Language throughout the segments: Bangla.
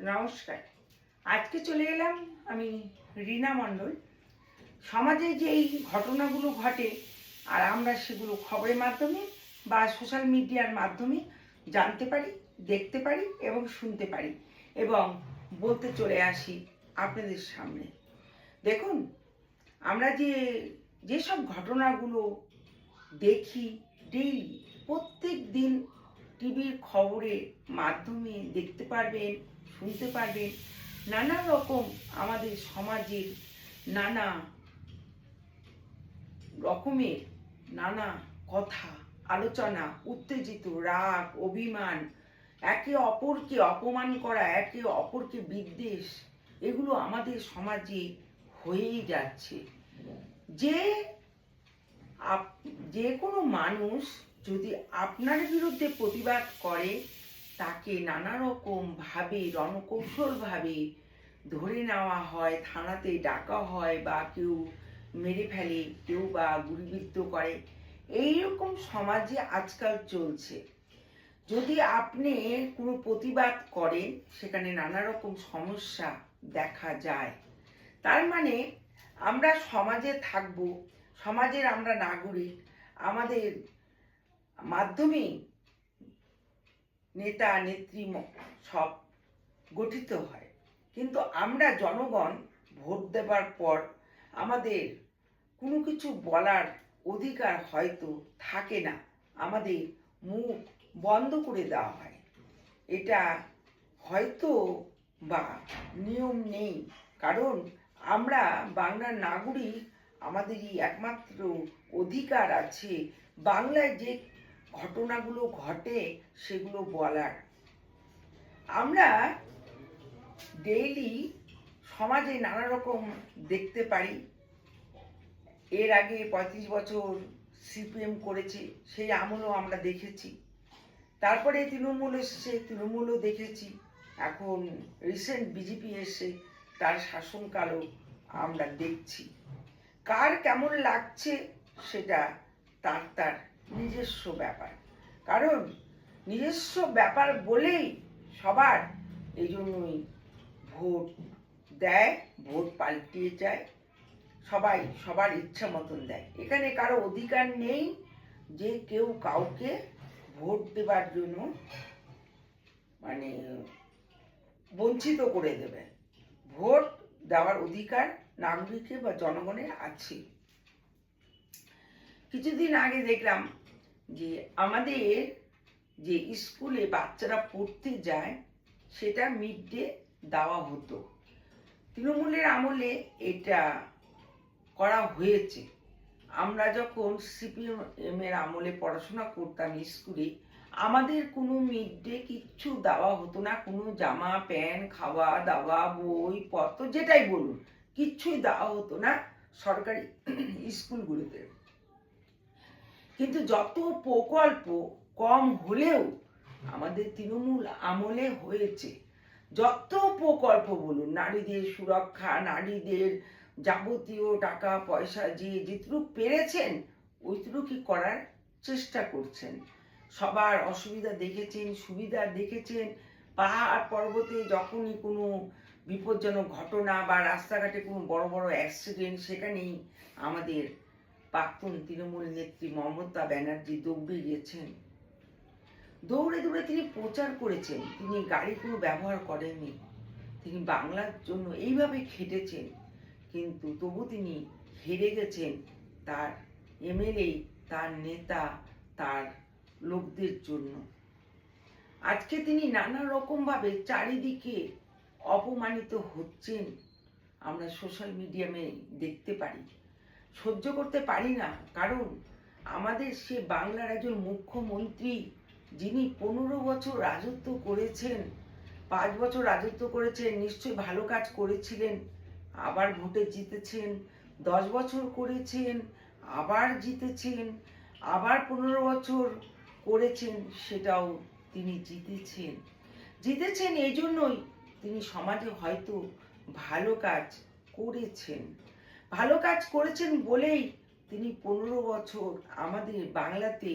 নমস্কার। আজকে চলে এলাম আমি রীনা মণ্ডল। সমাজে যে এই ঘটনাগুলো ঘটে আর আমরা সেগুলো খবরের মাধ্যমে বা সোশ্যাল মিডিয়ার মাধ্যমে জানতে পারি, দেখতে পারি এবং শুনতে পারি এবং বলতে চলে আসি আপনাদের সামনে। দেখুন, আমরা যেসব ঘটনাগুলো দেখি ডেইলি, প্রত্যেক দিন টিভির খবরের মাধ্যমে দেখতে পারবেন, শুনতে পারবেন। নানা রকম আমাদের সমাজের নানা রকমের নানা কথা, আলোচনা, উত্তেজিত রাগ, অভিমান, একে অপরকে অপমান করা, একে অপরকে বিদ্বেষ, এগুলো আমাদের সমাজে হয়েই যাচ্ছে। যে যে কোনো মানুষ যদি আপনার বিরুদ্ধে প্রতিবাদ করে, তাকে নানা রকম ভাবে রণকৌশলভাবে ধরে নেওয়া হয়, থানাতে ডাকা হয়, বা কেউ মেরে ফেলে, কেউ বা গুলিবিদ্ধ করে। এইরকম সমাজে আজকাল চলছে। যদি আপনি কোনো প্রতিবাদ করেন, সেখানে নানা রকম সমস্যা দেখা যায়। তার মানে আমরা সমাজে থাকব, সমাজের আমরা নাগরিক, আমাদের মাধ্যমেই নেতা নেত্রী সব গঠিত হয়। কিন্তু আমরা জনগণ ভোট দেবার পর আমাদের কোনো কিছু বলার অধিকার হয়তো থাকে না, আমাদের মুখ বন্ধ করে দেওয়া হয়। এটা হয়তো বা নিয়ম নেই, কারণ আমরা বাংলার নাগরিক, আমাদেরই একমাত্র অধিকার আছে বাংলায় যে ঘটনাগুলো ঘটে সেগুলো বলার। আমরা ডেইলি সমাজে নানা রকম দেখতে পারি। এর আগে 35 বছর সিপিএম করেছে, সেই আমলও আমরা দেখেছি। তারপরে তৃণমূল এসেছে, তৃণমূলও দেখেছি। এখন রিসেন্ট বিজেপি এসে তার শাসনকালও আমরা দেখছি। কার কেমন লাগছে সেটা তার তার নিজস্ব ব্যাপার, কারণ নিজস্ব ব্যাপার বলেই সবার এই জন্যই ভোট দেয়, ভোট পাল্টিয়ে যায়, সবাই সবার ইচ্ছা মতন দেয়। এখানে কারো অধিকার নেই যে কেউ কাউকে ভোট দেবার জন্য মানে বঞ্চিত করে দেবে। ভোট দেওয়ার অধিকার নাগরিকের বা জনগণের আছে। কিছুদিন আগে দেখলাম যে আমাদের যে স্কুলে বাচ্চারা পড়তে যায়, সেটা মিড ডে দেওয়া হতো। তৃণমূলের আমলে এটা করা হয়েছে। আমরা যখন সিপিএম এর আমলে পড়াশোনা করতাম স্কুলে, আমাদের কোনো মিড ডে কিচ্ছু দেওয়া হতো না। কোনো জামা প্যান্ট, খাওয়া দাওয়া, বই পত্র যেটাই বলুন, কিচ্ছুই দেওয়া হতো না সরকারি স্কুলগুলোতে। কিন্তু যত প্রকল্প কম হলেও আমাদের তৃণমূল আমলে হয়েছে। যত প্রকল্প বলুন, নারীদের সুরক্ষা, নারীদের যাবতীয় টাকা পয়সা যে যেটুকু পেরেছেন ওইটুকুই করার চেষ্টা করছেন। সবার অসুবিধা দেখেছেন, সুবিধা দেখেছেন। পাহাড় পর্বতে যখনই কোনো বিপজ্জনক ঘটনা বা রাস্তাঘাটে কোনো বড় বড় অ্যাক্সিডেন্ট, সেখানেই আমাদের প্রাক্তন তৃণমূল নেত্রী মমতা ব্যানার্জি দৌড়ে গিয়েছেন। দৌড়ে দৌড়ে তিনি প্রচার করেছেন, তিনি গাড়ি কোনো ব্যবহার করেননি। তিনি বাংলার জন্য এইভাবে খেটেছেন, কিন্তু তবু তিনি হেরে গেছেন তার এমএলএ, তার নেতা, তার লোকদের জন্য। আজকে তিনি নানা রকমভাবে চারিদিকে অপমানিত হচ্ছেন, আমরা সোশ্যাল মিডিয়ামে দেখতে পারি। সহ্য করতে পারি না, কারণ আমাদের সে বাংলার একজন মুখ্যমন্ত্রী, যিনি 15 বছর রাজত্ব করেছেন, 5 বছর রাজত্ব করেছেন, নিশ্চয়ই ভালো কাজ করেছিলেন, আবার ভোটে জিতেছেন। 10 বছর করেছেন, আবার জিতেছেন, আবার 15 বছর করেছেন, সেটাও তিনি জিতেছেন এই জন্যই তিনি সমাজে হয়তো ভালো কাজ করেছেন। ভালো কাজ করেছেন বলেই তিনি 15 বছর আমাদের বাংলাতে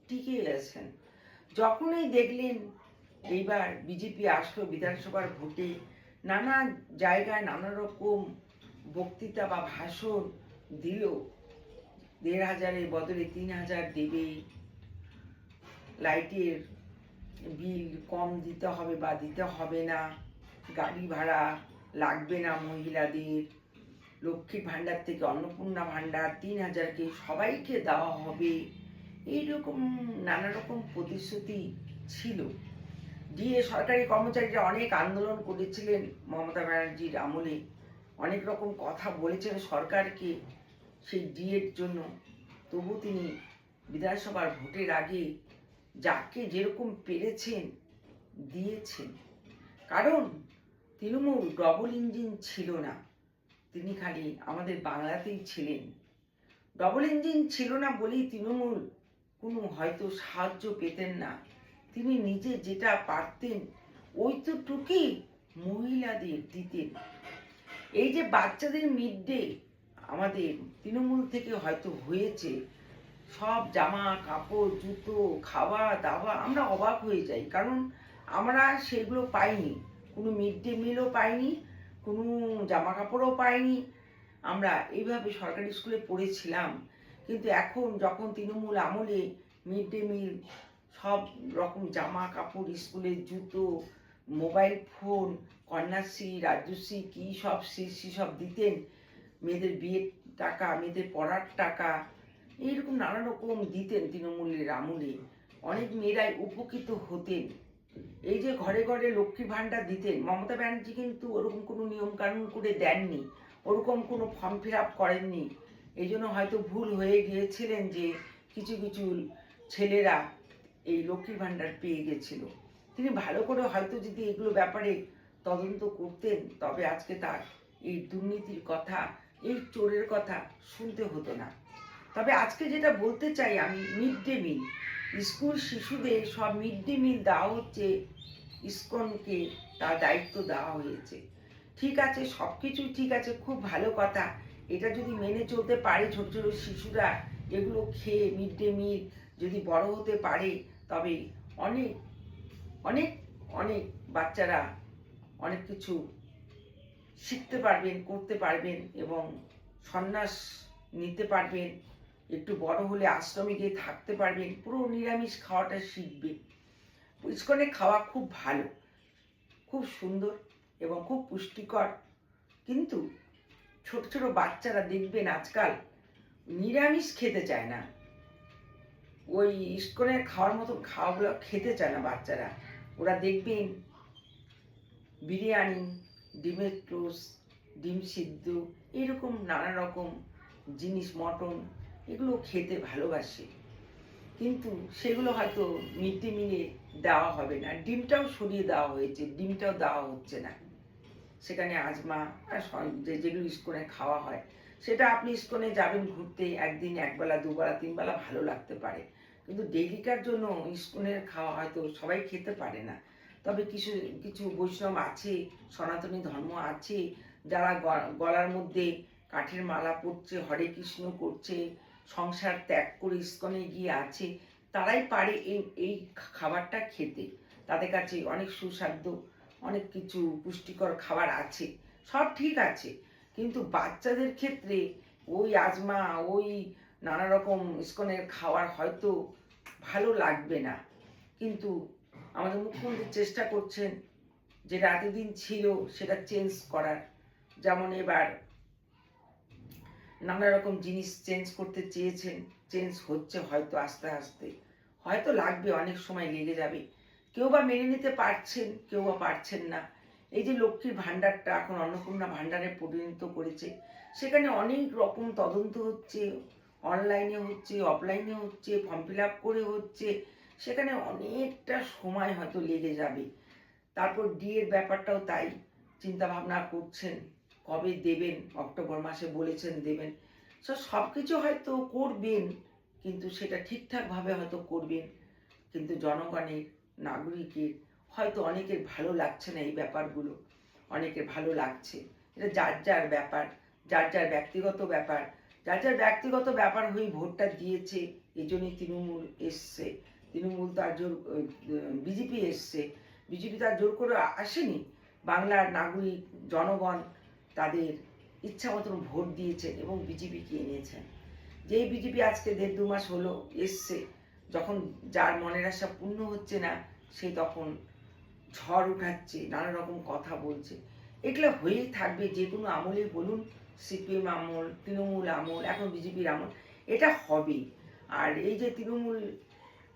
টিকে গেছেন। যখনই দেখলেন এইবার বিজেপি আসলো বিধানসভার ভোটে, নানা জায়গায় নানা রকম বক্তৃতা বা ভাষণ দিল, ১,৫০০-এর বদলে ৩,০০০ দেবে, লাইটের বিল কম দিতে হবে বা দিতে হবে না, গাড়ি ভাড়া লাগবে না মহিলাদের, লক্ষ্মীর ভাণ্ডার থেকে অন্নপূর্ণা ভাণ্ডার ৩,০০০কে সবাইকে দেওয়া হবে, এইরকম নানা রকম প্রতিশ্রুতি ছিল। দিয়ে সরকারি কর্মচারীরা অনেক আন্দোলন করেছিলেন মমতা ব্যানার্জির আমলে, অনেক রকম কথা বলেছেন সরকারকে সেই ডিএর জন্য। তবু তিনি বিধানসভার ভোটের আগে যাকে যেরকম পেরেছেন দিয়েছেন। কারণ তৃণমূল ডবল ইঞ্জিন ছিল না, তিনি খালি আমাদের বাংলাতেই ছিলেন। ডবল ইঞ্জিন ছিল না বলেই তৃণমূল কোনো হয়তো সাহায্য পেতেন না। তিনি নিজে যেটা পারতেন ওইটুকুই মহিলাদের দিতেন। এই যে বাচ্চাদের মিড ডে আমাদের তৃণমূল থেকে হয়তো হয়েছে, সব জামা কাপড় জুতো খাওয়া দাওয়া, আমরা অবাক হয়ে যাই। কারণ আমরা সেগুলো পাইনি, কোনো মিড ডে মিলও পাইনি, কোনো জামা কাপড়ও পাইনি। আমরা এইভাবে সরকারি স্কুলে পড়েছিলাম। কিন্তু এখন যখন তৃণমূল আমলে মিড ডে মিল, সব রকম জামা কাপড়, স্কুলের জুতো, মোবাইল ফোন, কন্যাশ্রী রাজ্যশ্রী কী সব শ্রী সব দিতেন, মেয়েদের বিয়ের টাকা, মেয়েদের পড়ার টাকা, এইরকম নানা রকম দিতেন তৃণমূলের আমলে, অনেক মেয়েরাই উপকৃত হতেন। এই যে ঘরে ঘরে লক্ষ্মীর ভাণ্ডার দিতেন, মমতা ব্যানার্জি কিন্তু ওরকম কোনো নিয়ম কানুন করে দেননি, ওরকম কোনো ফর্ম ফিল আপ করেননি। এই জন্য হয়তো ভুল হয়ে গিয়েছিলেন যে কিছু কিছু ছেলেরা এই লক্ষ্মীর ভাণ্ডার পেয়ে গেছিল। তিনি ভালো করে হয়তো যদি এগুলো ব্যাপারে তদন্ত করতেন, তবে আজকে তার এই দুর্নীতির কথা, এই চোরের কথা শুনতে হতো না। তবে আজকে যেটা বলতে চাই আমি, মিড ডে মিল, স্কুল শিশুদের সব মিড ডে মিল দেওয়া হচ্ছে, ইসকনকে তার দায়িত্ব দেওয়া হয়েছে। ঠিক আছে, সব কিছুই ঠিক আছে, খুব ভালো কথা। এটা যদি মেনে চলতে পারে, ছোট ছোট শিশুরা এগুলো খেয়ে মিড ডে মিল যদি বড় হতে পারে, তবে অনেক অনেক অনেক বাচ্চারা অনেক কিছু শিখতে পারবেন, করতে পারবেন এবং সন্ন্যাস নিতে পারবেন। একটু বড় হলে আশ্রমে গিয়ে থাকতে পারবেন, পুরো নিরামিষ খাওয়াটা শিখবে। ইসকনে খাওয়া খুব ভালো, খুব সুন্দর এবং খুব পুষ্টিকর। কিন্তু ছোট ছোট বাচ্চারা দেখবেন আজকাল নিরামিষ খেতে চায় না, ওই ইসকনের খাওয়ার মতো খাওয়াগুলো খেতে চায় না বাচ্চারা। ওরা দেখবেন বিরিয়ানি, ডিমের টোস্ট, ডিম সিদ্ধ, এরকম নানা রকম জিনিস, মটন, এগুলো খেতে ভালোবাসে। কিন্তু সেগুলো হয়তো মিড ডে মিলে দেওয়া হবে না। ডিমটাও সরিয়ে দেওয়া হয়েছে, ডিমটাও দেওয়া হচ্ছে না। সেখানে আজমা আর যেগুলো ইসকনে খাওয়া হয়, সেটা আপনি ইসকনে যাবেন ঘুরতে, একদিন একবেলা দুবেলা তিনবেলা ভালো লাগতে পারে, কিন্তু ডেইলিকার জন্য ইসকনের খাওয়া হয়তো সবাই খেতে পারে না। তবে কিছু কিছু বৈষ্ণব আছে, সনাতনী ধর্ম আছে, যারা গলার মধ্যে কাঠের মালা পরছে, হরে কৃষ্ণ করছে, সংসার ত্যাগ করে ইসকনে গিয়ে আছে, তারাই পারে এই এই খাবারটা খেতে। তাদের কাছে অনেক সুস্বাদু, অনেক কিছু পুষ্টিকর খাবার আছে, সব ঠিক আছে। কিন্তু বাচ্চাদের ক্ষেত্রে ওই আজমা, ওই নানা রকম ইসকনের খাবার হয়তো ভালো লাগবে না। কিন্তু আমাদের মুখ্যমন্ত্রী চেষ্টা করছেন যেটা এতদিন ছিল সেটা চেঞ্জ করার। যেমন এবার নানা রকম জিনিস চেঞ্জ করতে চেয়েছেন, চেঞ্জ হচ্ছে হয়তো আস্তে আস্তে, হয়তো লাগবে, অনেক সময় লেগে যাবে। কেউ বা মেনে নিতে পারছেন, কেউ বা পারছেন না। এই যে লক্ষ্মীর ভাণ্ডারটা এখন অন্নপূর্ণা ভাণ্ডারে পরিণত করেছে, সেখানে অনেক রকম তদন্ত হচ্ছে, অনলাইনে হচ্ছে, অফলাইনে হচ্ছে, ফর্ম ফিল আপ করে হচ্ছে, সেখানে অনেকটা সময় হয়তো লেগে যাবে। তারপর ডিএর ব্যাপারটাও তাই, চিন্তা ভাবনা করছেন কবে দেবেন, অক্টোবর মাসে বলেছেন দেবেন। সব কিছু হয়তো করবেন, কিন্তু সেটা ঠিকঠাকভাবে হয়তো করবেন। কিন্তু জনগণের, নাগরিকের হয়তো অনেকের ভালো লাগছে না এই ব্যাপারগুলো, অনেকের ভালো লাগছে। এটা যার যার ব্যাপার, যার যার ব্যক্তিগত ব্যাপার, যার যার ব্যক্তিগত ব্যাপার হয়ে ভোটটা দিয়েছে। এই জন্যই তৃণমূল এসছে, তৃণমূল তার জোর বিজেপি এসছে। বিজেপি তার জোর করে আসেনি। বাংলার নাগরিক জনগণ তাদের ইচ্ছা মতন ভোট দিয়েছেন এবং বিজেপিকে এনেছেন। যেই বিজেপি আজকে 1.5-2 মাস হলো এসছে, যখন যার মনের আশা পূর্ণ হচ্ছে না, সে তখন ঝড় উঠাচ্ছে, নানা রকম কথা বলছে। এগুলো হয়েই থাকবে, যে কোনো আমলে বলুন, সিপিএম আমল, তৃণমূল আমল, এখন বিজেপির আমল, এটা হবেই। আর এই যে তৃণমূল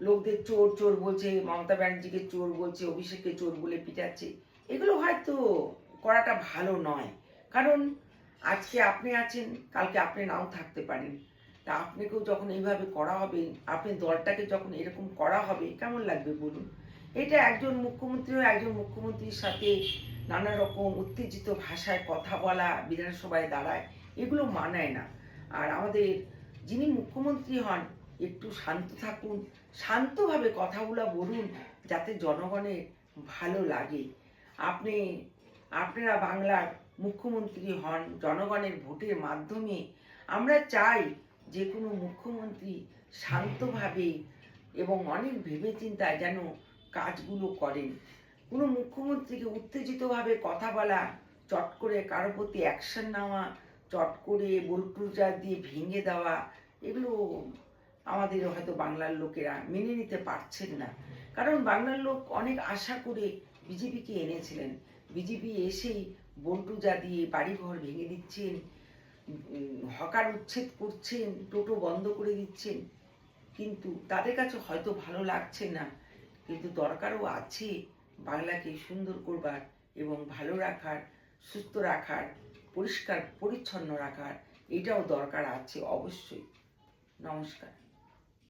লোকদের চোর চোর বলছে, মমতা ব্যানার্জিকে চোর বলছে, অভিষেককে চোর বলে পিটাচ্ছে, এগুলো হয়তো করাটা ভালো নয়। কারণ আজকে আপনি আছেন, কালকে আপনি নাও থাকতে পারেন। তা আপনাকেও যখন এইভাবে করা হবে, আপনি দলটাকে যখন এরকম করা হবে, কেমন লাগবে বলুন? এটা একজন মুখ্যমন্ত্রীর সাথে নানা রকম উত্তেজিত ভাষায় কথা বলা বিধানসভায় দাঁড়ায়, এগুলো মানায় না। আর আমাদের যিনি মুখ্যমন্ত্রী হন, একটু শান্ত থাকুন, শান্তভাবে কথাগুলো বলুন, যাতে জনগণের ভালো লাগে। আপনারা বাংলার মুখ্যমন্ত্রী হন জনগণের ভোটের মাধ্যমে। আমরা চাই যে কোনো মুখ্যমন্ত্রী শান্তভাবে এবং অনেক ভেবেচিন্তায় যেন কাজগুলো করেন। কোনো মুখ্যমন্ত্রীকে উত্তেজিতভাবে কথা বলা, চট করে কারো প্রতি অ্যাকশন নেওয়া, চট করে বুলডোজার দিয়ে ভেঙে দেওয়া, এগুলো আমাদের হয়তো বাংলার লোকেরা মেনে নিতে পারছেন না। কারণ বাংলার লোক অনেক আশা করে বিজেপিকে এনেছিলেন। বিজেপি এসেই বুলডোজার দিয়ে বাড়িঘর ভেঙে দিচ্ছেন, হকার উচ্ছেদ করছেন, টোটো বন্ধ করে দিচ্ছেন। কিন্তু তাদের কাছে হয়তো ভালো লাগছে না, কিন্তু দরকারও আছে বাংলাকে সুন্দর করবার এবং ভালো রাখার, সুস্থ রাখার, পরিষ্কার পরিচ্ছন্ন রাখার, এটাও দরকার আছে অবশ্যই। নমস্কার।